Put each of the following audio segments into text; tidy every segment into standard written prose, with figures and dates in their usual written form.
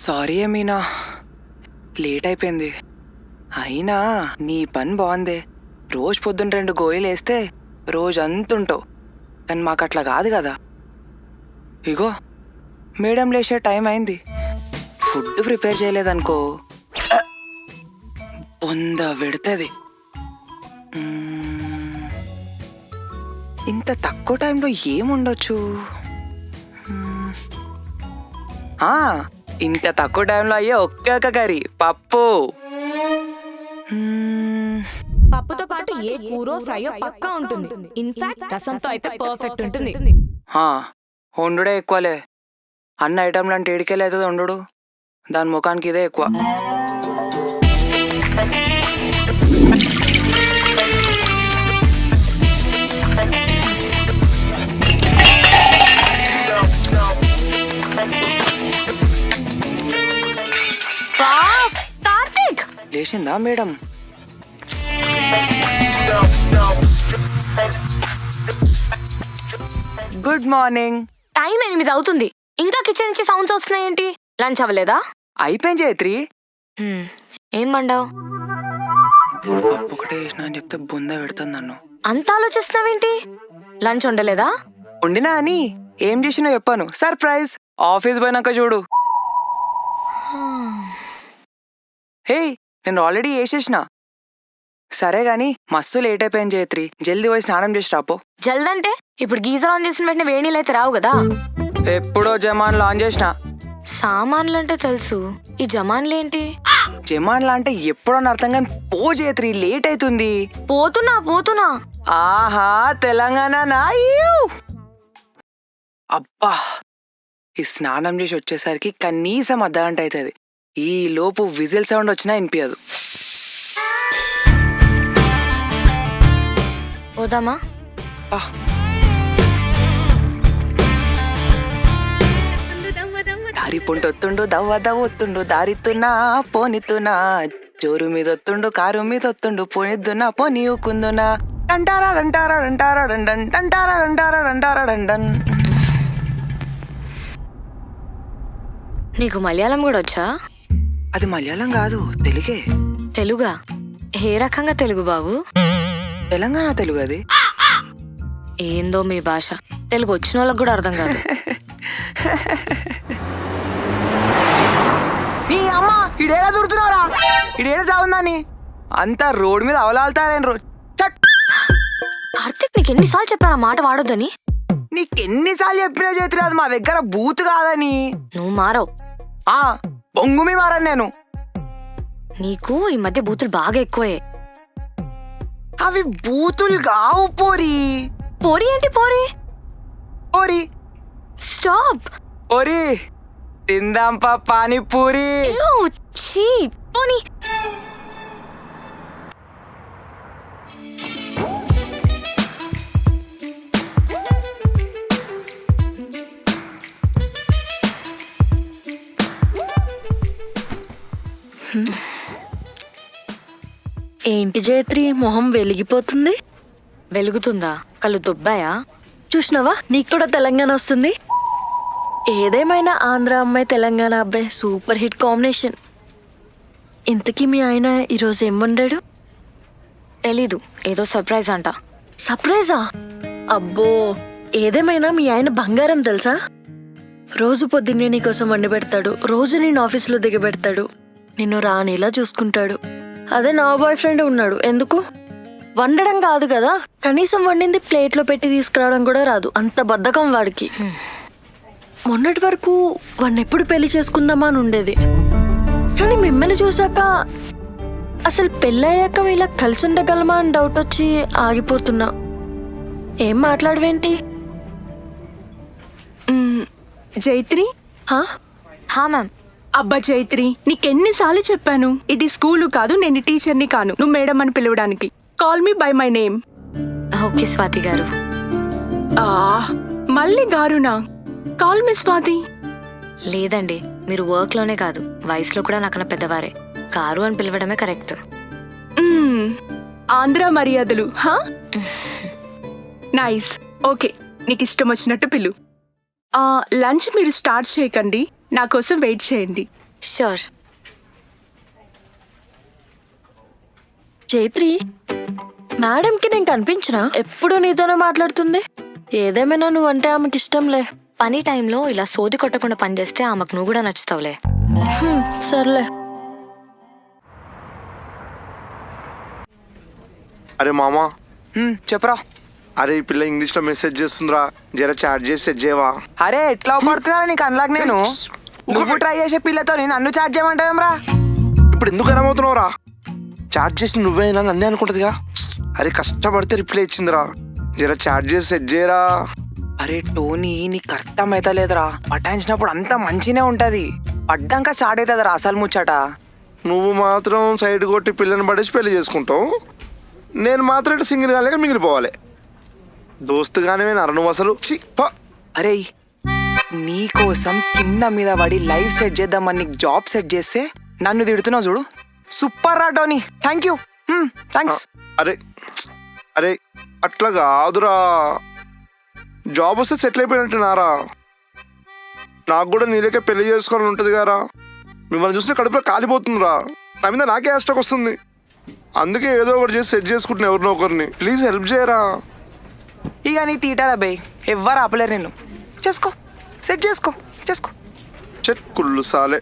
Sorry Meena, late అయిపోయింది. అయినా నీ పని బాగుందే. రోజు పొద్దున్న 2 గోళీలు వేస్తే రోజంతుంటావు, కానీ మాకు అట్లా కాదు కదా. ఇగో మేడం లేచే టైం అయింది, ఫుడ్ ప్రిపేర్ చేయలేదనుకో బొంద పెడుతుంది. ఇంత తక్కువ టైంలో ఏముండొచ్చు? ఇంత తక్కువ టైంలో అయ్యే ఒకే ఒక కర్రీ, పప్పు. పప్పుతో పాటు ఏ కూరో ఫ్రైయో పక్కా ఉంటుంది. ఇన్ఫాక్ట్ రసంతో అయితే పర్ఫెక్ట్ ఉంటుంది. వండుడే ఎక్కువలే. అన్న ఐటమ్ లాంటి ఏడికెళ్ళి అవుతుంది వండు, దాని ముఖానికి ఇదే ఎక్కువ. కార్తీక్ లేచిందా మేడం? Good morning. టైం 8 అవుతుంది, ఇంకా కిచెన్ నుంచి సౌండ్స్ వస్తున్నాయేంటి? లంచ్ అవ్వలేదా? అయిపోయింది జయత్రి. ఏం వండావు? పప్పు ఒకటే వేసిన అని చెప్తే బొంద పెడుతుంది నన్ను. అంత ఆలోచిస్తున్నావేంటి? లంచ్ వండలేదా? వండినా అని ఏం చేసినా చెప్పాను, సర్ప్రైజ్. ఆఫీస్ పోయినాక చూడు. హే, నేను ఆల్రెడీ వేసేసిన. సరే గాని మస్తు లేట్ అయిపోయింది జయత్రి, జల్దీ పోయి స్నానం చేసి రాపో. జల్దంటే ఇప్పుడు గీజర్ ఆన్ చేసిన వెంటనే వేడి నీళ్ళు అయితే రావు కదా. ఎప్పుడో జమాన్లు ఆన్ చేసిన. సామాన్లు అంటే తెలుసు, ఈ జమాన్లేంటి? జమాన్లు అంటే ఎప్పుడో అర్థం కానీ పో జయత్రి, లేట్ అవుతుంది. పోతున్నా. ఆహా, తెలంగాణ అబ్బా, ఈ స్నానం చేసి వచ్చేసరికి కనీసం అర్ధగంట అవుతుంది. ఈ లోపు విజిల్ సౌండ్ వచ్చినా వినిపించదు. పోదామా? దారి పొంటి ఒత్తుండు, దవ్వ దవ్వ ఒత్తుండు, దారితున్నా పోనితున్నా, జోరు మీద ఒత్తుండు, కారు మీద ఒత్తుండు, పోనిద్దున్నా పోనీ ఊకుందునా, అంటారా అంటారా అంటారా డండన్ అంటారా అంటారా అంటారా డండన్. నీకు మలయాళం కూడా వచ్చా? అది మలయాళం కాదు, తెలుగే. తెలుగా? ఏ రకంగా తెలుగు బాబు? తెలంగాణ తెలుగు. అది ఏందో మీ భాష, తెలుగు వచ్చిన వాళ్ళకి కూడా అర్థం కాదు. నీ అమ్మ, ఇడేలా దూరుతున్నారా? ఇడేలా చావుందని అంతా రోడ్ మీద అవలాల్తారేండ్రు. కార్తీక్, నీకు ఎన్నిసార్లు చెప్పాను ఆ మాట వాడొద్దని? నీకెన్నిసార్లు చెప్పినా చేతి అది మా దగ్గర బూత్ కాదని. నువ్వు మారవు. బొంగుమి మారని నేను. నీకు ఈ మధ్య బూతులు బాగా ఎక్కువే. అవి బూతులు కావు పోరి. పోరి ఏంటి? పోరి పోరి స్టాప్. పోరి తిందాంపా పానీపూరి. పోనీ. ఏంటి జయత్రి, మొహం వెలిగిపోతుంది? వెలుగుతుందా? కళ్ళు దుబ్బాయా? చూసినావా, నీకు కూడా తెలంగాణ వస్తుంది. ఏదేమైనా ఆంధ్ర అమ్మాయి తెలంగాణ అబ్బాయి సూపర్ హిట్ కాంబినేషన్. ఇంతకీ మీ ఆయన ఈరోజు ఏం వండాడు? తెలీదు, ఏదో సర్ప్రైజ్ అంట. సర్ప్రైజా? అబ్బో, ఏదేమైనా మీ ఆయన బంగారం తెలుసా. రోజు పొద్దున్నే నీకోసం వండి పెడతాడు, రోజు నేను ఆఫీస్లో దిగబెడతాడు, నిన్ను రానిలా చూసుకుంటాడు. అదే నా బాయ్ ఫ్రెండ్ ఉన్నాడు, ఎందుకు వండడం కాదు కదా, కనీసం వండింది ప్లేట్లో పెట్టి తీసుకురావడం కూడా రాదు, అంత బద్ధకం వాడికి. మొన్నటి వరకు వాడిని ఎప్పుడు పెళ్లి చేసుకుందామా అని ఉండేది, కానీ మిమ్మల్ని చూసాక అసలు పెళ్ళయ్యాక ఇలా కలిసి ఉండగలమా అని డౌట్ వచ్చి ఆగిపోతున్నా. ఏం మాట్లాడవేంటి? జైత్రి. హా మ్యామ్. అబ్బా జైత్రి, నీకెన్నిసార్లు చెప్పాను, ఇది స్కూలు కాదు, నేను టీచర్ని కాను, నువ్వు మేడం అని పిలవడానికి. Call me by my name. Okay Swathi గారు. మళ్ళీ గారునా? Call me Swathi. లేదండి, మీరు వర్క్ లోనే కాదు వయసులో కూడా నాకన్నా పెద్దవారే, గారు అని పిలవడమే కరెక్ట్. ఆంధ్ర మర్యాదలు. నైస్. ఓకే, నీకు ఇష్టం వచ్చినట్టు పిలు. లంచ్ మీరు స్టార్ట్ చేయకండి, నా కోసం వెయిట్ చేయండి. షూర్. చైత్రి, మేడంకి నేను కనిపించినా ఎప్పుడు నీతోనే మాట్లాడుతుంది. ఏదేమైనా నువ్వంటే ఆమెకి ఇష్టంలే. పని టైంలో ఇలా సోది కొట్టకుండా పనిచేస్తే ఆమెకు నువ్వు కూడా నచ్చుతావులే. సర్లే. అరే మామా, చెప్పరా. అరే ఈ పిల్ల ఇంగ్లీష్ లో మెసేజ్ చేస్తుందిరా, జర చాట్ చేసి సెట్ చేయవా? అరే ఎట్లా పడుతున్నా నీకు అనలాగా నేను నువ్వు ట్రై చేసే పిల్లతో నన్ను చాట్ చేయమంటావేమ్రా? ఇప్పుడు ఎందుకు అర్థమవుతున్నావురా? చాట్ చేసి నువ్వేనా నన్నే అనుకుంటుందిగా. అరే కష్టపడితే రిప్లై ఇచ్చిందిరా, జర చాట్ చేసి సెట్ చేయరా. అరే టోనీ, నీకు అర్థమైతలేదురా. పటాయించినప్పుడు అంతా మంచినే ఉంటది, పడ్డాక స్టార్ట్ అవుతుందిరా అసలు ముచ్చట. నువ్వు మాత్రం సైడ్ కొట్టి పిల్లని పడేసి పెళ్లి చేసుకుంటావు, నేను మాత్రం ఇటు సింగిల్ కాలేక మిగిలిపోవాలి. దోస్తుగానే నర నువ్వు అసలు అరే నీకోసం కింద మీద పడి లైఫ్ సెట్ చేద్దామని నీకు జాబ్ సెట్ చేస్తే నన్ను తిడుతున్నావు చూడు. సూపర్ రా టోనీ, థ్యాంక్ యూ, థ్యాంక్స్. అరే అరే అట్లా కాదురా, జాబ్ వస్తే సెటిల్ అయిపోయినట్టున్నారా. నాకు కూడా నీళ్ళకే పెళ్లి చేసుకోవాలని ఉంటుంది కదా. మిమ్మల్ని చూసిన కడుపులో కాలిపోతుందిరా, నా మీద నాకే ఇష్టం వస్తుంది. అందుకే ఏదో ఒకటి చేసి సెట్ చేసుకుంటున్నా ఎవరినో ఒకరిని. ప్లీజ్ హెల్ప్ చేయరా. ఇక నీ తీటారా బై, ఎవ్వరు ఆపలేరు నిన్ను. చేసుకో, సెట్ చేసుకో, చేసుకో. చెట్ కుళ్ళు సాలే.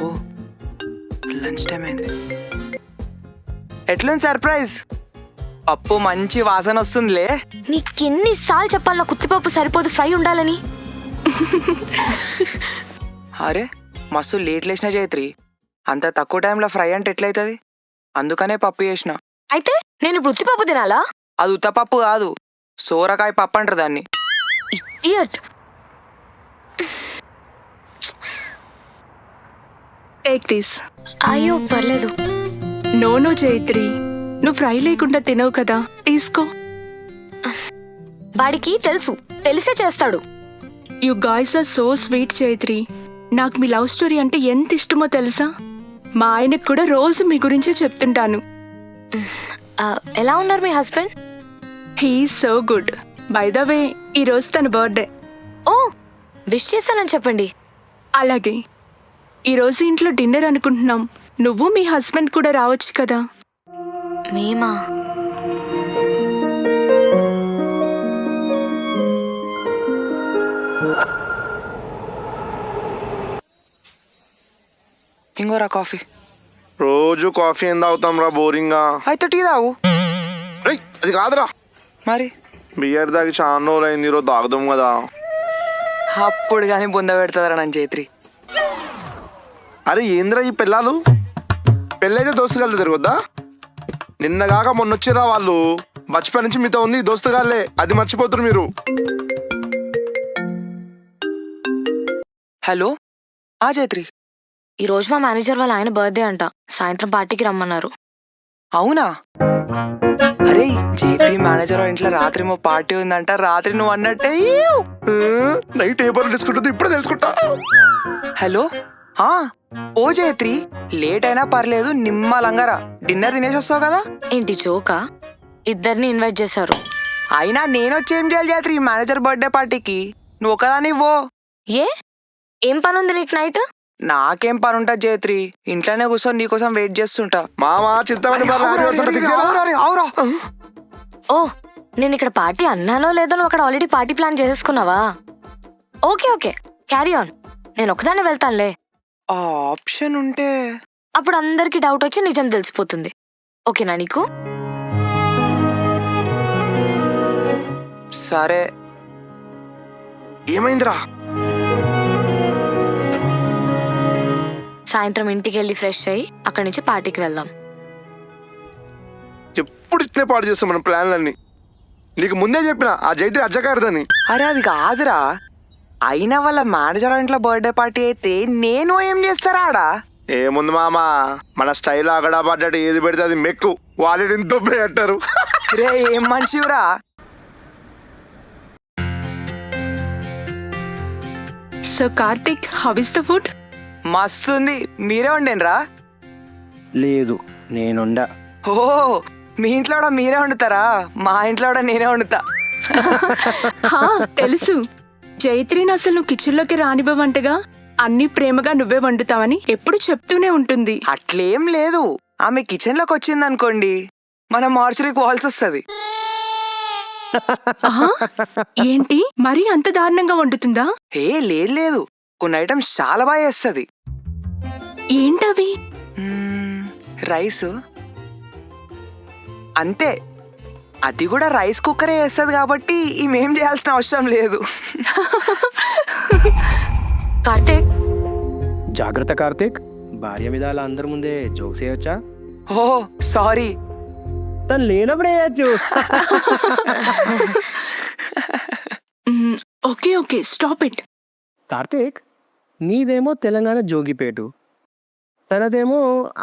ఓ లంచ్ టైం అయింది. ఎట్లుంది సర్ప్రైజ్? పప్పు మంచి వాసన వస్తుందిలే. నీకెన్నిసార్లు చెప్పాలి నా కుత్తిపప్పు సరిపోదు, ఫ్రై ఉండాలని. అరే మస్తు లేట్ లేచిన చైత్రి, అంత తక్కువ టైంలో ఫ్రై అంటే ఎట్లయితుంది? అందుకనే పప్పు చేసిన. అయితే నేను ఇప్పుడు ఉత్తిపప్పు తినాలా? అది ఉత్తపప్పు కాదు, సోరకాయ పప్పు అంటారు దాన్ని. ఇడియట్. Take this. అయ్యో పర్లేదు. నో చైత్రి, నువ్వు ఫ్రై లేకుండా తినవు కదా, తీసుకో. వాడికి తెలుసు, తెలిసే చేస్తాడు. You guys are so sweet Chaitri. నాకు మీ లవ్ స్టోరీ అంటే ఎంత ఇష్టమో తెలుసా? మా ఆయనకు కూడా రోజు మీ గురించే చెప్తుంటాను. ఎలా ఉన్నారు మీ husband? He so good. By the way, ఈరోజు తన బర్త్డే. ఓ, విష్ చేశానని చెప్పండి. అలాగే. ఈరోజు ఇంట్లో డిన్నర్ అనుకుంటున్నాం, నువ్వు మీ హస్బెండ్ కూడా రావచ్చు కదా. మేమా? ఇంకోరా కాఫీ. రోజు కాఫీ ఏం తాగుతాం రా, బోరింగా. అయితే టీ తాగు. రేయ్ అది కాదురా, మరి బియర్ తాగి చాలా రోజులు అయింది, ఈరోజు తాగుదాం కదా. అప్పుడు కానీ బొంద పెడతారా నన్ను చైత్రి. అరే ఏంద్రా ఈ పిల్లలు, పెళ్ళైతే దోస్తుగాళ్ళు తిరగొద్దా? నిన్నగాక మొన్నొచ్చిరా వాళ్ళు, బచ్పన్ నుంచి మీతో ఉంది దోస్తుగాళ్ళే, అది మర్చిపోతున్నారు మీరు. హలో చైత్రి. ఈరోజు మా మేనేజర్ వాళ్ళ ఆయన బర్త్డే అంట, సాయంత్రం పార్టీకి రమ్మన్నారు. అవునా? అరే చైత్రి మేనేజర్ ఇంట్లో రాత్రి మా పార్టీ ఉందంట, రాత్రి నువ్వు అన్నట్టే. నైట్ ఏ పనులు తీసుకుంటుంది ఇప్పుడే తెలుసుకుంటా. హలో ఓ చైత్రి, లేట్ అయినా పర్లేదు, నిమ్మలంగారా, డిన్నర్ తినేసి వస్తావు కదా. ఏంటి జోకా? ఇద్దరిని ఇన్వైట్ చేశారు. అయినా నేను వచ్చేం చేయాలి చైత్రి మేనేజర్ బర్త్డే పార్టీకి? నువ్వు ఒకదాని ఇవ్వో. ఏ, ఏం పని ఉంది నీకు నైట్? నాకేం పని ఉంటుంది చైత్రి, ఇంట్లోనే కూర్చొని నీకోసం వెయిట్ చేస్తుంటా. మామా చింతమంది ఓ, నేను ఇక్కడ పార్టీ అన్నానో లేదో నువ్వు అక్కడ ఆల్రెడీ పార్టీ ప్లాన్ చేసేసుకున్నావా? ఓకే ఓకే, క్యారీ ఆన్, నేను ఒకదాన్ని వెళ్తానులే. ఆ ఆప్షన్ ఉంటే అప్పుడు అందరికి డౌట్ వచ్చి నిజం తెలిసిపోతుంది. ఓకేనా నీకు? సరే. ఏమైందిరా? సాయంత్రం ఇంటికి వెళ్ళి ఫ్రెష్ అయ్యి అక్కడి నుంచి పార్టీకి వెళ్దాం. ఎప్పుడు ఇట్నే పాడు చేస్తాం మన ప్లాన్లన్నీ. నీకు ముందే చెప్పిన ఆ జైత్రి అజ్జకారదని. అరే అది కాదురా, అయినా వాళ్ళ మేనేజర్ ఇంట్లో బర్త్డే పార్టీ అయితే నేను ఏం చేస్తారా ఆడ? ఏముంది మామా, మన స్టైల్ అగడా పడ్డట్టు ఏది పెడితే అది మెక్కు, వాళ్ళని దొబ్బే అంటారు. రే ఏం మనిషిరా. So Karthik, how is the food? మస్తుంది. మీరే వండేనరా? లేదు నేనుండా. ఓ, మీ ఇంట్లో కూడా మీరే వండుతారా? మా ఇంట్లో కూడా నేనే వండుతా. హా, తెలుసు. జైత్రిని అసలు నువ్వు కిచెన్లోకి రానివ్వవంటగా. అన్ని ప్రేమగా నువ్వే వండుతావని ఎప్పుడు చెప్తూనే ఉంటుంది. అట్లేం లేదు. ఆమె కిచెన్లోకి వచ్చింది అనుకోండి, మన మార్చురీకి వాల్స్ వస్తుంది. ఆహా, ఏంటి మరీ అంత దారుణంగా వండుతుందా? ఏ లేదు లేదు, కొన్ని ఐటమ్స్ చాలా బాగా చేస్తుంది. ఏంటవి? రైస్ అంతే, అది కూడా రైస్ కుక్కరే వేస్తుంది కాబట్టి ఈమెం చేయాల్సిన అవసరం లేదు. కార్తీక్, జాగ్రత్త కార్తీక్, భార్య మీద అలా అందరి ముందే జోక్స్ వేయొచ్చా? ఓ సారీ. తను లేనప్పుడు వేయచ్చు. Okay okay, stop it. Karthik, నీదేమో తెలంగాణ జోగిపేటు, తనదేమో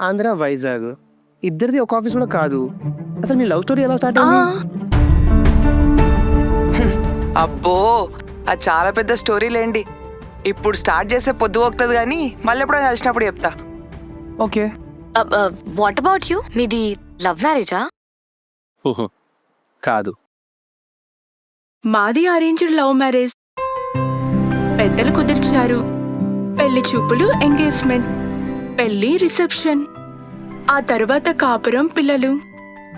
ఆంధ్ర వైజాగ్. ఇద్దరిది ఒక ఆఫీస్ కూడా కాదు. అసలు మీ లవ్ స్టోరీ ఎలా స్టార్ట్ అయింది? అబ్బో, అది చాలా పెద్ద స్టోరీ లేండి. ఇప్పుడు స్టార్ట్ చేసే పొద్దు పోతుంది కానీ మళ్ళీ ఎప్పుడైనా కలిసినప్పుడు చెప్తా. ఓకే. What about you? మీది లవ్ మ్యారేజా? ఓహో కాదు. మాది అరేంజ్డ్ లవ్ మ్యారేజ్. పెద్దలు కుదిర్చారు. పెళ్లి చూపులు, ఎంగేజ్మెంట్, పెళ్లి, రిసెప్షన్, ఆ తర్వాత కాపురం, పిల్లలు.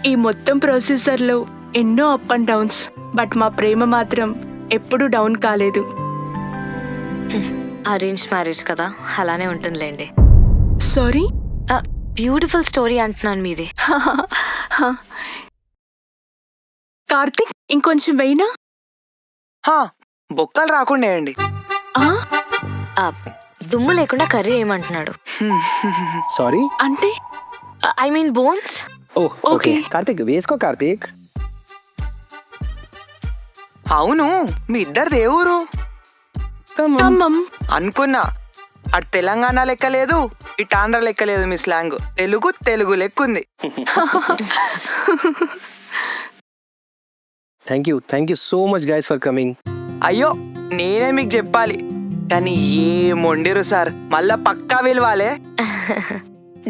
ఈ మొత్తం ప్రొసీజర్లో ఎన్నో అప్ అండ్ డౌన్స్. బట్ మా ప్రేమ మాత్రం ఎప్పుడూ డౌన్ కాలేదు. అరేంజ్ మ్యారేజ్ కదా, అలానే ఉంటుందిలేండి. సారీ. బ్యూటిఫుల్ స్టోరీ అంటున్నాను మీది. కార్తిక్, ఇంకొంచెం వెయినా? హా, బొక్కలు రాకుండా వేయండి. దుమ్ము లేకుండా కర్రీ ఏమంటున్నాడు? సారీ అంటే I mean bones. Oh okay. Okay. Karthik వేసుకో. కార్తీక్, అవును, మీ ఇద్దరిది ఏ ఊరు? ఖమ్మం. అనుకున్నా, అటు తెలంగాణ లెక్క లేదు, ఇటు ఆంధ్ర లెక్క లేదు. మీ స్లాంగ్ తెలుగు తెలుగు లెక్కుంది. Thank you so much guys for coming. అయ్యో, నేనే మీకు చెప్పాలి కానీ ఏం వండిరు సార్, మళ్ళా పక్కా విలువాలే.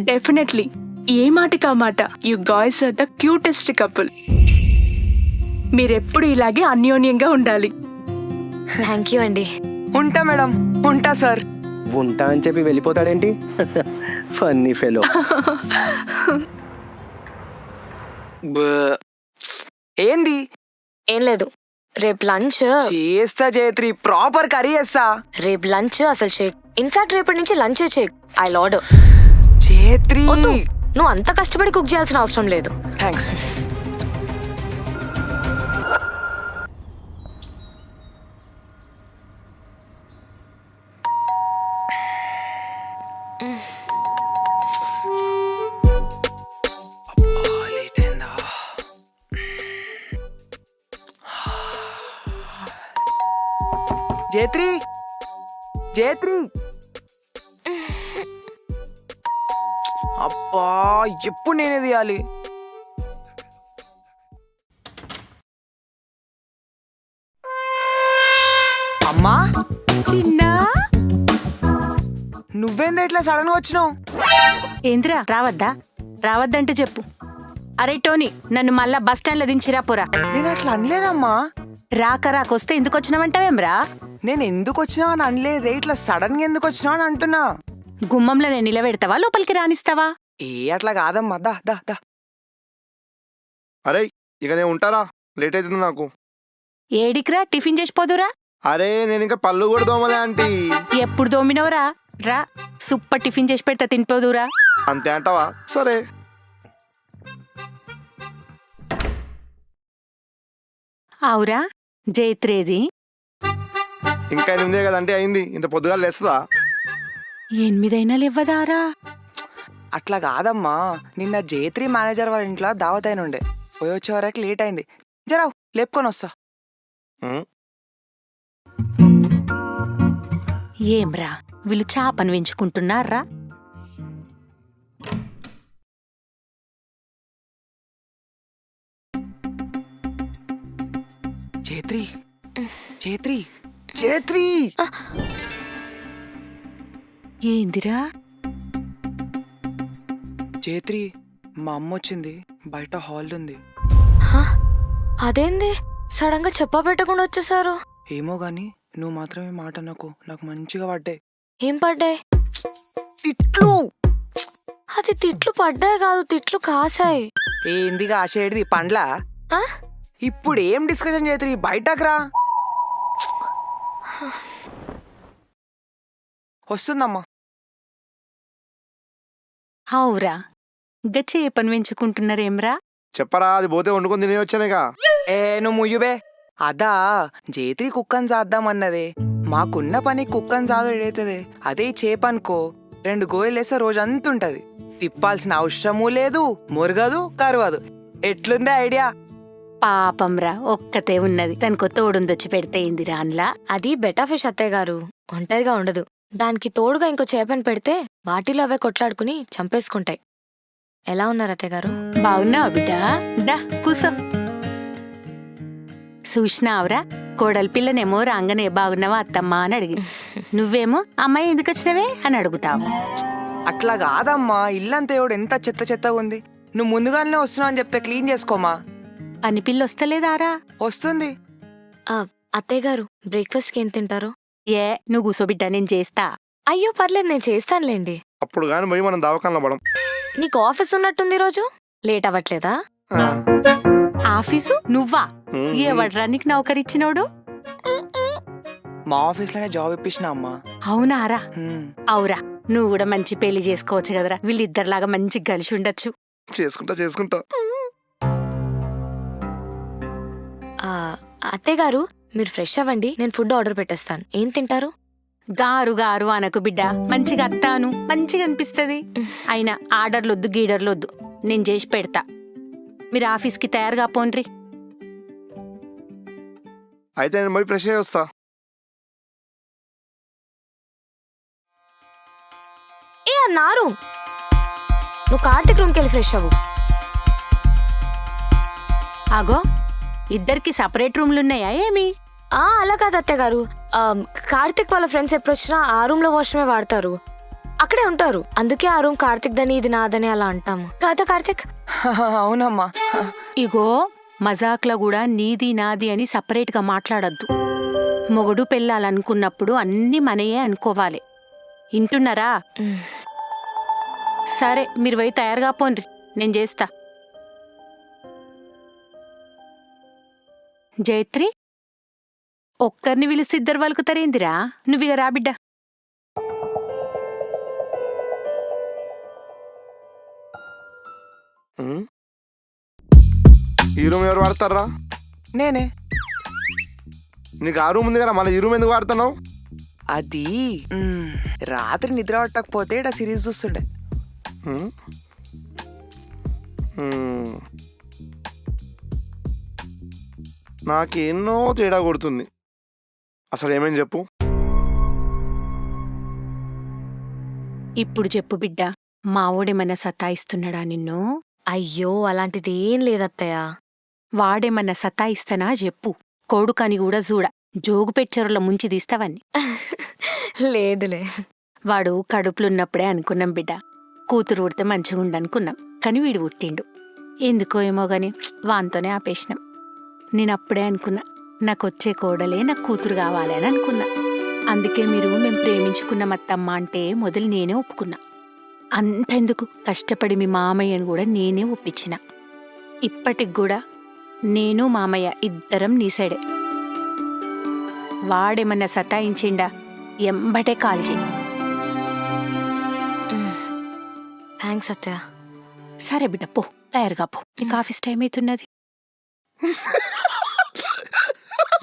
డెఫినెట్లీ. ఏ మాటకా మాట. You guys are the cutest couple. మీరెప్పుడు ఇలాగే అన్యోన్యంగా ఉండాలి. థ్యాంక్ యూ అండి. ఉంటా మేడం, ఉంటా సార్. ఉంటా అని చెప్పి వెళ్ళిపోతాడేంటి? Funny fellow. ఏంది? ఏం లేదు, రేపు లంచ్. చేస్తా జయత్రి, ప్రాపర్ కర్రీ చేస్తా. రేపు లంచ్ అసలు షేక్. ఇన్ఫాక్ట్ రేపటి నుంచి lunch shake. I order. Jayatri, నువ్వు అంత కష్టపడి కుక్ చేయాల్సిన అవసరం లేదు. థ్యాంక్స్. జయత్రి, జయత్రి, అబ్బా ఎప్పుడు నేనే తీయాలి? అమ్మా, చిన్నా, నువ్వేంది ఇట్లా సడన్ గా వచ్చినావు? ఏంద్రా రావద్దా? రావద్దంటే చెప్పు. అరే టోనీ, నన్ను మళ్ళా బస్ స్టాండ్ లో దించిరా పోరా. నేను అట్లా అనలేదమ్మా. రాకొస్తే ఎందుకు వచ్చినావంటావేమ్రా? నేను ఎందుకు వచ్చినావు అని అనలేదే, ఇట్లా సడన్ గా ఎందుకు వచ్చినావు అని అంటున్నా. గుమ్మంలో నేను నిలబెడతావా, లోపలికి రానిస్తావా? ఏ అట్లా కాదమ్మా, దా దా దా. అరే ఇక నేను ఉంటారా, లేట్ అవుతుంది నాకు. ఏడికిరా, టిఫిన్ చేసిపోదురా. అరే నేను ఇంకా పళ్ళు కూడా దోమలే ఆంటీ. ఎప్పుడు దోమినవురా? రా, సూపర్ టిఫిన్ చేసి పెడతా, తినిపోదురా. అంతే అంటావా? సరే. అవురా, జైత్రేది? ఇంకా 8 కదంటే అయింది, ఇంత పొద్దుగా లేస్తుందా? 8 లేవ్వదారా? అట్లా కాదమ్మా, నిన్న జేత్రి మేనేజర్ వాళ్ళ ఇంట్లో దావత్ అయిన ఉండే, పోయి వచ్చే వరకు లేట్ అయింది. జరావు లేపుకొని వస్తా. ఏంరా వీళ్ళు చాపను పెంచుకుంటున్నారా? జేత్రి, జేత్రి, జేత్రి, ఏందిరా? జేత్రి మా అమ్మ వచ్చింది, బయట హాల్ ఉంది. హ? అదేంది సడన్ గా చెప్పా పెట్టకుండా వచ్చేసారు? ఏమో గాని నువ్వు మాత్రమే మాట నాకు మంచిగా పడ్డాయి ఏం పడ్డాయి? తిట్లు. అది తిట్లు పడ్డాయి కాదు, తిట్లు కాసాయి. ఏందిగా ఆశేడిది పండ్లా? ఆ? ఇప్పుడు ఏం డిస్కషన్ చేతురి, బయటకు రా. వస్తుందమ్మా. అవురా, గచ్చే పని పెంచుకుంటున్నారేమ్రా? చెప్పరా, అది పోతే వండుకొని తినే వచ్చానేగా. ఏ నువ్వు ముయ్యుబే. అదా జేత్రి కుక్కని చేద్దామన్నదే. మాకున్న పని కుక్కని చాదు ఎడైతుంది. అదే చేపనుకో 2 గోయలేస్తే రోజంతుంటది. తిప్పాల్సిన అవసరమూ లేదు, మురగదు కరవదు. ఎట్లుందే ఐడియా? పాపంరా, ఒక్కతే ఉన్నది, దానికో తోడుందొచ్చి పెడితే ఏందిరా అన్లా? అది బెటా ఫిష్ అత్తయ్య గారు, ఒంటరిగా ఉండదు. దానికి తోడుగా ఇంకో చేపని పెడితే వాటిలో అవే కొట్లాడుకుని చంపేసుకుంటాయి. ఎలా ఉన్నారు అత్తయ్య గారు? బాగున్నావా బిడ్డ? దా కూసో. చూసినావురా, కోడలి పిల్లనేమో రాగానే బాగున్నావా అత్తమ్మా అని అడిగి, నువ్వేమో అమ్మాయి ఎందుకు వచ్చినవే అని అడుగుతావు. అట్లా కాదమ్మా, ఇల్లంతా ఎవడు ఎంత చెత్త చెత్తగా ఉంది. నువ్వు ముందుగానే వస్తున్నావు అని చెప్తే క్లీన్ చేసుకోమా. పని పిల్ల వస్తలేదారా? వస్తుంది. అత్తయ్య గారు బ్రేక్ఫాస్ట్కి ఏం తింటారు? ఏ నువ్వు కూసో బిడ్డ, నేను చేస్తా. అయ్యో పర్లేదు, నేను చేస్తానులేండి. అప్పుడు కానీ పోయి మనం దవాఖానలో పడం. నీకు ఆఫీస్ ఉన్నట్టుంది రోజు, లేట్ అవ్వట్లేదా? ఆఫీసు నువ్వా? ఎవడ్రా నీకు నౌకరిచ్చినోడు? మా ఆఫీస్లోనే జాబ్ ఇప్పించిన అమ్మా. అవునారా? హ్మ్. అవురా, నువ్వు కూడా మంచి పెళ్లి చేసుకోవచ్చు కదరా, వీళ్ళిద్దరిలాగా మంచి కలిసి ఉండొచ్చు. చేసుకుంటా. అత్తయ్య గారు మీరు ఫ్రెష్ అవ్వండి, నేను ఫుడ్ ఆర్డర్ పెట్టేస్తాను. ఏం తింటారు? గారు గారు అనకు బిడ్డ, మంచిగా అత్తాను, మంచిగా అనిపిస్తుంది. అయినా ఆర్డర్లొద్దు గీడర్లొద్దు, నేను చేసి పెడతా. మీరు ఆఫీస్కి తయారుగా పోన్రి. అయితే నేను పోయి ఫ్రెష్ అయ్యి వస్తా. ఏ అన్నారు, నువ్వు కార్తిక్ రూమ్కి వెళ్ళి ఫ్రెష్ అవ్వు. ఆగో, ఇద్దరికి సపరేట్ రూమ్లున్నాయా ఏమి? అలా కాదు అత్తయ్య గారు, కార్తిక్ వాళ్ళ ఫ్రెండ్స్ ఎప్పుడు వచ్చినా ఆ రూమ్ లో వాష్రూమే వాడతారు, అక్కడే ఉంటారు. అందుకే ఆ రూమ్ కార్తిక్ దని ఇది నాదని అలా అంటాము కాదా కార్తిక్? అవునమ్మా. ఇగో, మజాక్లో కూడా నీది నాది అని సపరేట్గా మాట్లాడొద్దు. మొగుడు పెళ్ళాలనుకున్నప్పుడు అన్నీ మనయే అనుకోవాలి. వింటున్నారా? సరే, మీరు పోయి తయారుగా పోన్రి, నేను చేస్తా. జైత్రి, ఒక్కరిని పిలిస్తే ఇద్దరు వలుకుతారేందిరా? నువ్విగ రా బిడ్డ. ఈ రూమ్ ఎవరు వాడతారా? నేనే. నీకు ఆ రూమ్ ఉంది కదా, మళ్ళీ ఈ రూమ్ ఎందుకు వాడుతున్నావు? అది రాత్రి నిద్ర పట్టకపోతే ఇడ సిరీస్ చూస్తుండే. నాకెన్నో తేడా కొడుతుంది. అసలు ఏమేం చెప్పు. ఇప్పుడు చెప్పు బిడ్డ, మావోడేమన్నా సతాయిస్తున్నాడా నిన్ను? అయ్యో అలాంటిది ఏం లేదత్తయ్య. వాడేమన్నా సతాయిస్తానా చెప్పు, కొడుకని కూడా చూడ, జోగు పెచ్చరులో ముంచి తీస్తావని. లేదులే. వాడు కడుపులున్నప్పుడే అనుకున్నాం బిడ్డ, కూతురు పుడితే మంచిగా ఉండనుకున్నాం. కానీ వీడు పుట్టిండు. ఎందుకో ఏమో గాని వాంతోనే ఆపేసినాం. నేనప్పుడే అనుకున్నా, నాకొచ్చే కోడలే నాకు కూతురు కావాలి అని అనుకున్నా. అందుకే మేము ప్రేమించుకున్నాం అత్తమ్మ అంటే మొదలు నేనే ఒప్పుకున్నా. అంతెందుకు, కష్టపడి మీ మామయ్యను కూడా నేనే ఒప్పించిన. ఇప్పటికి కూడా నేను మామయ్య ఇద్దరం నీ సైడే. వాడేమన్నా సతాయించిండా ఎంబటే కాల్చి. థ్యాంక్స్ అత్తయ్య. సరే బిడ్డ, పో తయారుగా పో, నీకు ఆఫీస్ టైం అవుతున్నది.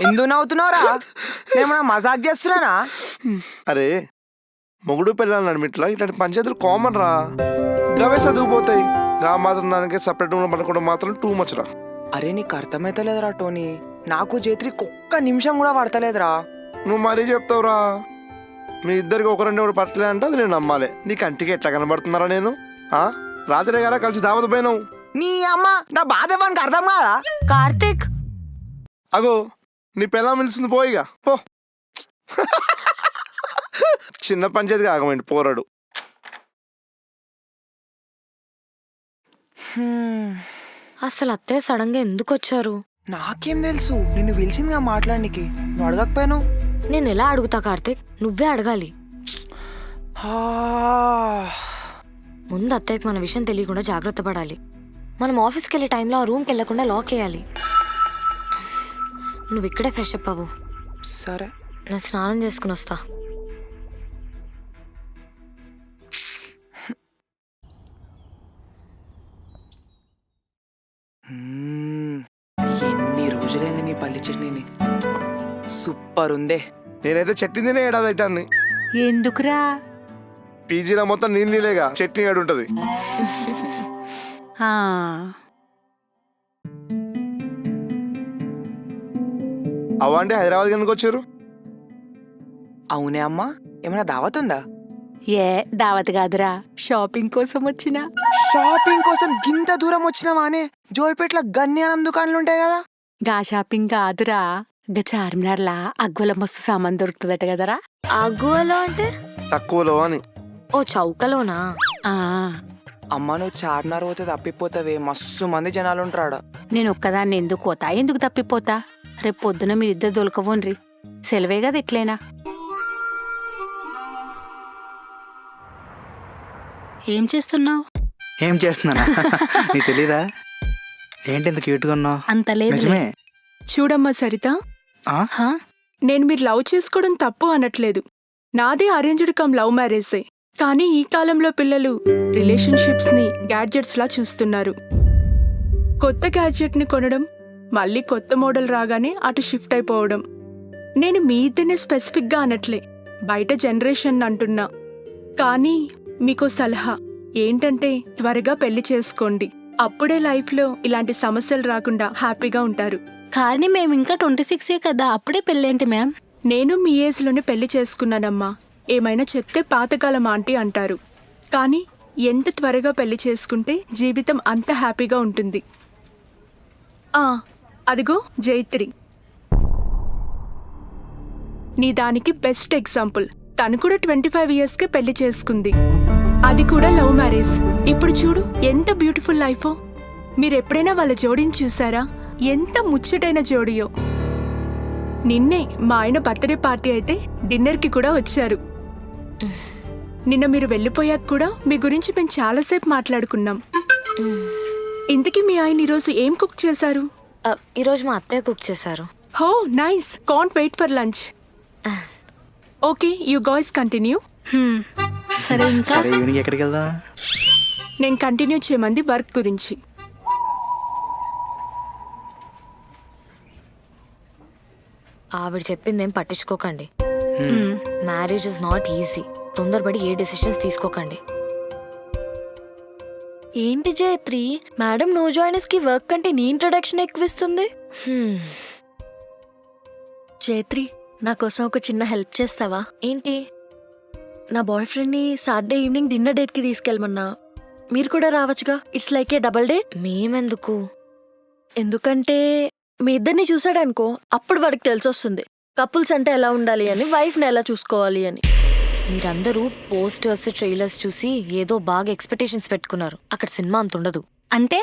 ఎందుకు నవ్వుతున్నావురా? నేమన్నా మజాక్ చేస్తున్నానా? అరే, మొగుడు పిల్లలు నడిమిట్లా ఇట్లాంటి పంచాయతీలు కామన్ రా. గవే చదువుపోతాయి. గా మాత్రం దానికి సపరేట్ రూమ్ పడుకోవడం మాత్రం టూ మచ్ రా. అరే నీకు అర్థమైతలేదురా టోనీ, నాకు జేత్రి ఒక్క నిమిషం కూడా పడతలేదురా. నువ్వు మరీ చెప్తావురా. మీ ఇద్దరికి ఒకరండి ఒకటి పట్టలేదంటే అది నేను నమ్మాలి. నీ కంటికి ఎట్లా కనబడుతున్నారా నేను? రాత్రి గారా కలిసి దావత పోయినావు. నీ అమ్మ నా బాధ ఇవ్వడానికి అర్థం కాదా? కార్తిక్, అగో నీ పిల్ల పిలిచింది, పోయిగా పో. చిన్న పంచాయతీ ఆగమండి పోరాడు. అసలు అత్తయ్య సడన్ గా ఎందుకు వచ్చారు? నాకేం తెలుసు, నిన్ను పిలిచిందిగా మాట్లాడనికి, నువ్వు అడగకపోయాను. నేను ఎలా అడుగుతా కార్తిక్? నువ్వే అడగాలి. ముందు అత్తయ్యకి మన విషయం తెలియకుండా జాగ్రత్త పడాలి. మనం ఆఫీస్కి వెళ్ళే టైంలో ఆ రూమ్కి వెళ్ళకుండా లాక్ వేయాలి. నువ్వు ఇక్కడే ఫ్రెష్ అప్ అవ్వు. సరే. నేను స్నానం చేసుకుని వస్తా. ఎన్ని రోజులైంది నీ పల్లి చట్నీని, సూపర్ ఉందే. నేనైతే చట్నీ తినే ఏడాది అవుతుంది. ఎందుకురా? పీజీలో మొత్తం నీళ్ళేగా, చట్నీ ఏడు ఉంటుంది. ఆ, అవ్వండి హైదరాబాద్కి ఎందుకు వచ్చారు? అవునే అమ్మా, ఏమైనా దావత్ ఉందా? ఏ దావత్ కాదురా, షాపింగ్ కోసం వచ్చిన. షాపింగ్ కోసం గింత దూరం వచ్చినావానే? జోయిపేటలో గన్యానం దుకాణాలు ఉంటాయి కదా. గా షాపింగ్ కాదురా, గా చార్మినార్లా అగ్వల మస్తు సామాన్ దొరుకుతుందట కదరా. అగ్గువలో అంటే? తక్కువలో అని. ఓ చౌకలోనా? ఆ, అమ్మ నువ్వు చార్మినార్ పోతే తప్పిపోతావే, మస్తు మంది జనాలు ఉంటాడు. నేను ఒక్కదాన్ని ఎందుకు పోతా, ఎందుకు తప్పిపోతా? రేపు పొద్దున మీరిద్దరు దొలకవోన్రి, సెలవే కదా ఎట్లైనా. ఏం చేస్తున్నావు? ఏం చేస్తున్నానా? నీకు తెలీదా? ఏంటి ఇంత క్యూట్గా ఉన్నావు? అంత లేదు. నిజమే. చూడమ్మా సరిత, ఆ? నేను మీరు లవ్ చేసుకోవడం తప్పు అనట్లేదు. నాదే అరేంజ్డ్ కమ్ లవ్ మ్యారేజే. కానీ ఈ కాలంలో పిల్లలు రిలేషన్షిప్స్ ని గ్యాడ్జెట్స్ లా చూస్తున్నారు. కొత్త గ్యాడ్జెట్ ని కొనడం, మళ్ళీ కొత్త మోడల్ రాగానే అటు షిఫ్ట్ అయిపోవడం. నేను మీ ఇద్దరినే స్పెసిఫిక్ గా అనట్లే, బయట జనరేషన్ అంటున్నా. కానీ మీకో సలహా ఏంటంటే, త్వరగా పెళ్లి చేసుకోండి. అప్పుడే లైఫ్ లో ఇలాంటి సమస్యలు రాకుండా హ్యాపీగా ఉంటారు. కానీ మేము ఇంకా 26 కదా, అప్పుడే పెళ్ళేంటి మ్యామ్? నేను మీ ఏజ్ లోనే పెళ్లి చేసుకున్నానమ్మా. ఏమైనా చెప్తే పాతకాలం ఆంటీ అంటారు. కానీ ఎంత త్వరగా పెళ్లి చేసుకుంటే జీవితం అంత హ్యాపీగా ఉంటుంది. అదిగో జైత్రి, నీ దానికి బెస్ట్ ఎగ్జాంపుల్. తను కూడా 25 ఇయర్స్కే పెళ్లి చేసుకుంది, అది కూడా లవ్ మ్యారేజ్. ఇప్పుడు చూడు ఎంత బ్యూటిఫుల్ లైఫో. మీరెప్పుడైనా వాళ్ళ జోడీని చూసారా? ఎంత ముచ్చటైన జోడియో. నిన్నే మా ఆయన బర్త్డే పార్టీ అయితే డిన్నర్కి కూడా వచ్చారు. నిన్న మీరు వెళ్ళిపోయాక కూడా మీ గురించి మేము చాలాసేపు మాట్లాడుకున్నాం. ఇంతకీ మీ ఆయన ఈరోజు ఏం కుక్ చేశారు? ఈరోజు మా అత్తయ్య కుక్ చేశారు. Oh nice, can't wait for lunch. Okay, you guys continue. సరే, ఇంకా సరే, ఈవినింగ్ ఎక్కడికి వెళ్దాం? నేను కంటిన్యూ చేయమంది వర్క్ గురించి. ఆవిడ చెప్పిందేం పట్టించుకోకండి. Marriage is not easy. తొందరపడి ఏ డెసిషన్స్ తీసుకోకండి. ఏంటి జయత్రి, మేడం నో జాయినర్స్ కి వర్క్ కంటే నీ ఇంట్రొడక్షన్ ఎక్కువ ఇస్తుంది. జయత్రి, నా కోసం ఒక చిన్న హెల్ప్ చేస్తావా? ఏంటి? నా బాయ్ ఫ్రెండ్ ని సాటర్డే ఈవినింగ్ డిన్నర్ డేట్ కి తీసుకెళ్ళమన్నా. మీరు కూడా రావచ్చుగా, it's like a double date. మేమెందుకు? ఎందుకంటే మీ ఇద్దరిని చూసాడనుకో, అప్పుడు వాడికి తెలిసొస్తుంది కపుల్స్ అంటే ఎలా ఉండాలి అని, వైఫ్ ని ఎలా చూసుకోవాలి అని. మీరందరూ పోస్టర్స్, ట్రైలర్స్ చూసి ఏదో బాగా ఎక్స్పెక్టేషన్స్ పెట్టుకున్నారు. అక్కడ సినిమా అంత ఉండదు. అంటే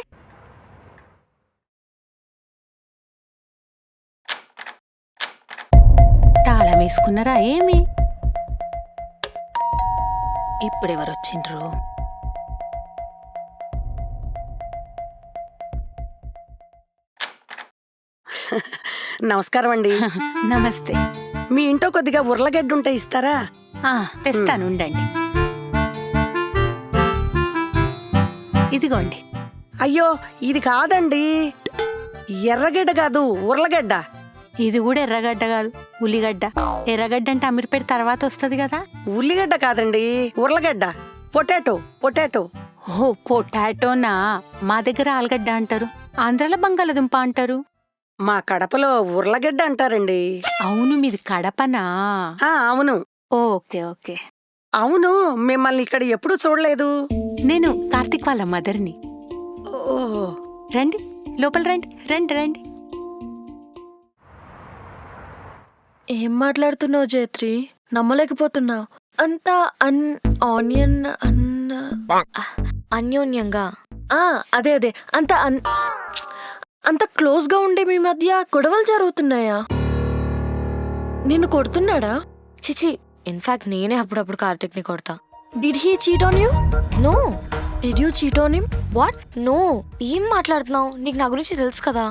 తాళం వేసుకున్నారా ఏమి? ఇప్పుడెవరు వచ్చిండ్రు? నమస్కారం అండి. నమస్తే. మీ ఇంట్లో కొద్దిగా ఉర్లగడ్డ ఉంటే ఇస్తారా? తెస్తాను, ఉండండి. ఇదిగోండి. అయ్యో, ఇది కాదండి, ఎర్రగడ్డ కాదు, ఉర్లగడ్డ. ఇది కూడా ఎర్రగడ్డ కాదు, ఉల్లిగడ్డ. ఎర్రగడ్డ అంటే అమీర్పేట తర్వాత వస్తుంది కదా. ఉల్లిగడ్డ కాదండి, ఉర్లగడ్డ. Potato potato. ఓ పొటాటోనా? మా దగ్గర ఆలుగడ్డ అంటారు, ఆంధ్రాలో బంగాళదుంప అంటారు. మా కడపలో ఉర్లగడ్డ అంటారండి. అవును, మీది కడపనా? అవును. Okay okay. అవును, మిమ్మల్ని ఇక్కడ ఎప్పుడు చూడలేదు. నేను కార్తిక్ వాళ్ళ మదర్ని. ఓహో, రండి లోపల, రండి రండి రండి. ఏం మాట్లాడుతున్నావు జయత్రి? నమ్మలేకపోతున్నా. అంత ఆనియన్ అన్యోన్యంగా. అదే అదే అంత క్లోజ్ గా ఉండే మీ మధ్య గొడవలు జరుగుతున్నాయా? నిన్ను కొడుతున్నాడా? చిచి, ఇన్ఫాక్ట్ నేనే అప్పుడప్పుడు కార్తిక్ని కొడతా. Did he cheat on you? No. Did you cheat on him? What? No. ఏం మాట్లాడుతున్నావు? నీకు నా గురించి తెలుసు కదా.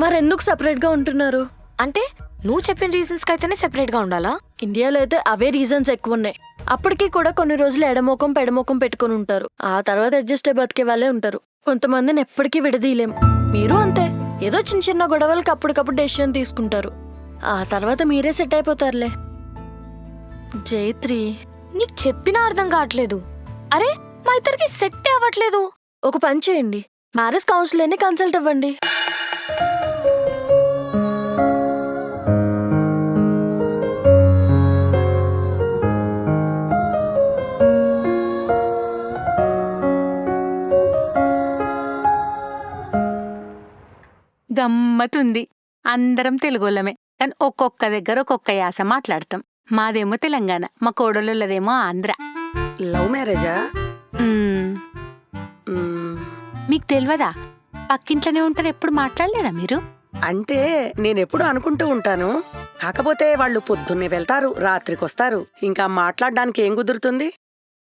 మరెందుకు సెపరేట్ గా ఉంటున్నారు? అంటే నువ్వు చెప్పిన రీజన్స్ కి అయితేనే సెపరేట్ గా ఉండాలా? ఇండియాలో అయితే అవే రీజన్స్ ఎక్కువ ఉన్నాయి. అప్పటికీ కూడా కొన్ని రోజులు ఎడమోకం పెడమోకం పెట్టుకుని ఉంటారు. ఆ తర్వాత అడ్జస్ట్ అయి బతికే వాళ్ళే ఉంటారు. కొంతమందిని ఎప్పటికీ విడదీయలేం. మీరు అంతే, ఏదో చిన్న చిన్న గొడవలకి అప్పటికప్పుడు డెసిషన్ తీసుకుంటారు. ఆ తర్వాత మీరే సెట్ అయిపోతారులే. జైత్రి, నీకు చెప్పినా అర్థం కావట్లేదు. అరే మా ఇద్దరికి సెట్ అవ్వట్లేదు. ఒక పని చేయండి, మ్యారేజ్ కౌన్సిలర్ని కన్సల్ట్ అవ్వండి. గమ్మతుంది. అందరం తెలుగోళ్ళమే, కానీ ఒక్కొక్క దగ్గర ఒక్కొక్క యాస మాట్లాడతాం. మాదేమో తెలంగాణ, మా కోడలుళ్ళదేమో ఆంధ్ర. లవ్ మ్యారేజా? మ్మ్. మీకు తెలియదా? పక్కింట్లోనే ఉంటారు, ఎప్పుడు మాట్లాడలేదా మీరు? అంటే నేనెప్పుడు అనుకుంటూ ఉంటాను, కాకపోతే వాళ్ళు పొద్దున్నే వెళ్తారు, రాత్రికి వస్తారు, ఇంకా మాట్లాడడానికి ఏం కుదురుతుంది?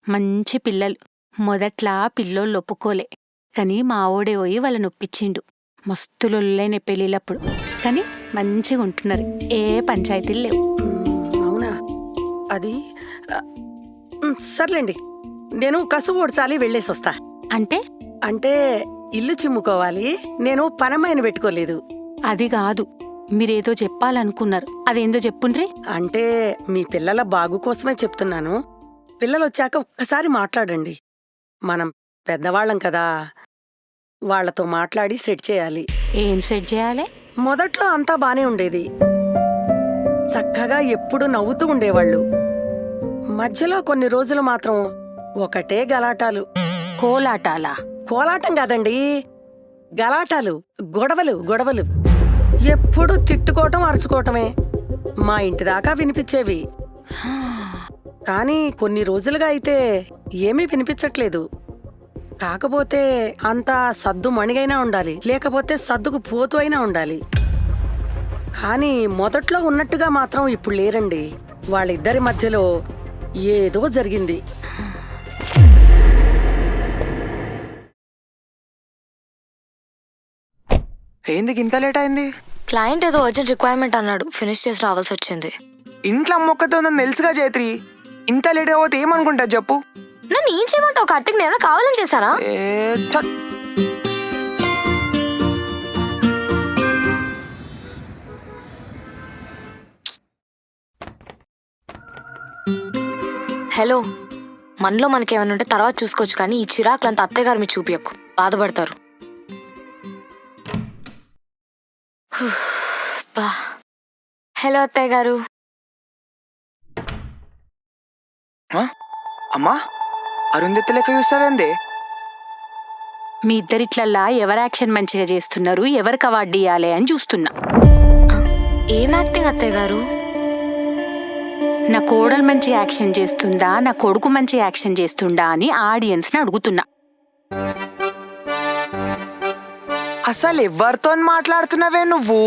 మంచి పిల్లలు. మొదట్లా పిల్లోళ్ళు ఒప్పుకోలే, కానీ మా ఓడే పోయి వాళ్ళని ఒప్పించిండు. మస్తులొల్లైన పెళ్ళిళ్ళప్పుడు, కానీ మంచిగా ఉంటున్నారు. ఏ పంచాయతీలు లేవు. అవునా? అది సర్లేండి, నేను కసువు ఓడ్చాలి, వెళ్ళేసి వస్తా. అంటే అంటే ఇల్లు చిమ్ముకోవాలి, నేను పనమ్మాయిని పెట్టుకోలేదు. అది కాదు, మీరేదో చెప్పాలనుకున్నారు, అదేందో చెప్పుండ్రి. అంటే మీ పిల్లల బాగు కోసమే చెప్తున్నాను. పిల్లలొచ్చాక ఒక్కసారి మాట్లాడండి. మనం పెద్దవాళ్ళం కదా, వాళ్లతో మాట్లాడి సెట్ చేయాలి. ఏం సెట్ చేయాలి? మొదట్లో అంతా బానే ఉండేది, చక్కగా ఎప్పుడు నవ్వుతూ ఉండేవాళ్ళు. మధ్యలో కొన్ని రోజులు మాత్రం ఒకటే గలాటాలు. కోలాటాలా? కోలాటం కాదండి, గలాటాలు, గొడవలు గొడవలు. ఎప్పుడు తిట్టుకోవటం అరుచుకోవటమే. మా ఇంటి దాకా వినిపించేవి, కానీ కొన్ని రోజులుగా అయితే ఏమీ వినిపించట్లేదు. కాకపోతే అంతా సద్దు మణిగైనా ఉండాలి, లేకపోతే సద్దుకు పోతూ అయినా ఉండాలి. కానీ మొదట్లో ఉన్నట్టుగా మాత్రం ఇప్పుడు లేరండి. వాళ్ళిద్దరి మధ్యలో ఏదో జరిగింది. ఏంది ఇంత లేట్ అయింది? క్లయింట్ ఏదో అర్జెంట్ రిక్వైర్మెంట్ అన్నాడు, ఫినిష్ చేసి రావాల్సి వచ్చింది. ఇంట్లో అమ్మొక్కతో ఉందని తెలుసుగా జైత్రి, ఇంత లేట్ అయిపోతే ఏమనుకుంటా చెప్పు? నన్ను ఏం చేయమంటావు కార్తిక్? నేను కావాలని చేశారా? హలో, మనలో మనకేమైనా ఉంటే తర్వాత చూసుకోవచ్చు, కానీ ఈ చిరాకులంతా అత్తయ్య గారు మీరు చూపియకు, బాధపడతారు. హలో అత్తయ్య గారు. అమ్మా, అరుంధతి లెక్క చూస్తావేంది? మీ ఇద్దరిట్లల్లా ఎవరు యాక్షన్ మంచిగా చేస్తున్నారు, ఎవరికి అవార్డు ఇయ్యాలి అని చూస్తున్నా. ఏం యాక్టింగ్ అత్తయ్య గారు? నా కోడలు మంచి యాక్షన్ చేస్తుందా, నా కొడుకు మంచి యాక్షన్ చేస్తుందా అని ఆడియన్స్ని అడుగుతున్నా. అసలు ఎవరితో మాట్లాడుతున్నావే నువ్వు?